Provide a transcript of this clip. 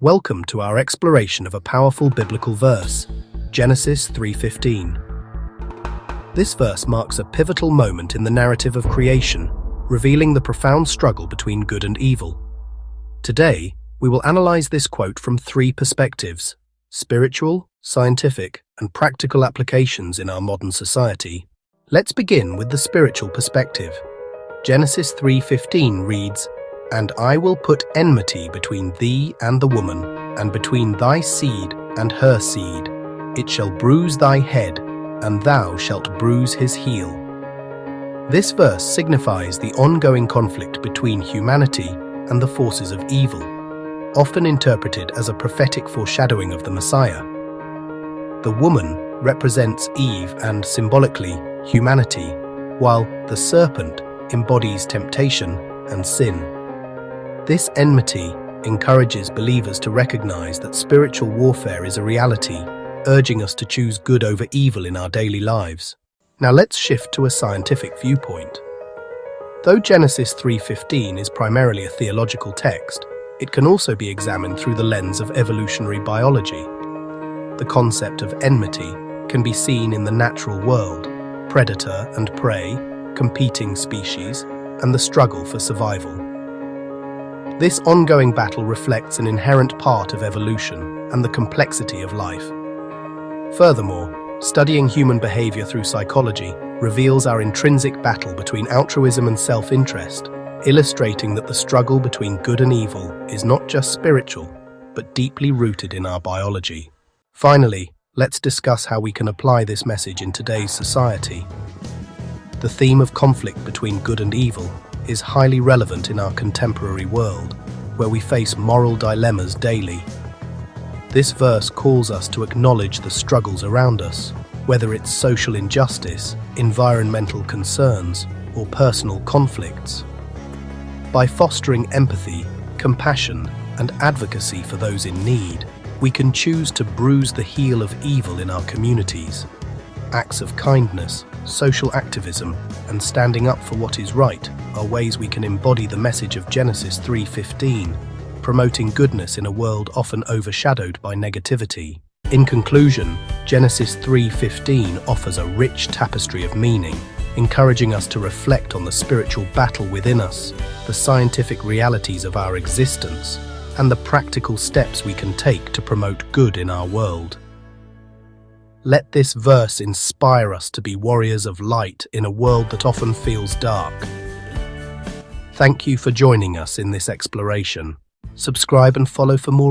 Welcome to our exploration of a powerful biblical verse, Genesis 3:15. This verse marks a pivotal moment in the narrative of creation, revealing the profound struggle between good and evil. Today, we will analyze this quote from three perspectives: spiritual, scientific, and practical applications in our modern society. Let's begin with the spiritual perspective. Genesis 3:15 reads, "And I will put enmity between thee and the woman, and between thy seed and her seed. It shall bruise thy head, and thou shalt bruise his heel." This verse signifies the ongoing conflict between humanity and the forces of evil, often interpreted as a prophetic foreshadowing of the Messiah. The woman represents Eve and, symbolically, humanity, while the serpent embodies temptation and sin. This enmity encourages believers to recognize that spiritual warfare is a reality, urging us to choose good over evil in our daily lives. Now let's shift to a scientific viewpoint. Though Genesis 3:15 is primarily a theological text, it can also be examined through the lens of evolutionary biology. The concept of enmity can be seen in the natural world: predator and prey, competing species, and the struggle for survival. This ongoing battle reflects an inherent part of evolution and the complexity of life. Furthermore, studying human behavior through psychology reveals our intrinsic battle between altruism and self-interest, illustrating that the struggle between good and evil is not just spiritual, but deeply rooted in our biology. Finally, let's discuss how we can apply this message in today's society. The theme of conflict between good and evil is highly relevant in our contemporary world, where we face moral dilemmas daily. This verse calls us to acknowledge the struggles around us, whether it's social injustice, environmental concerns, or personal conflicts. By fostering empathy, compassion, and advocacy for those in need, we can choose to bruise the heel of evil in our communities. Acts of kindness, social activism, and standing up for what is right are ways we can embody the message of Genesis 3:15, promoting goodness in a world often overshadowed by negativity. In conclusion, Genesis 3:15 offers a rich tapestry of meaning, encouraging us to reflect on the spiritual battle within us, the scientific realities of our existence, and the practical steps we can take to promote good in our world. Let this verse inspire us to be warriors of light in a world that often feels dark. Thank you for joining us in this exploration. Subscribe and follow for more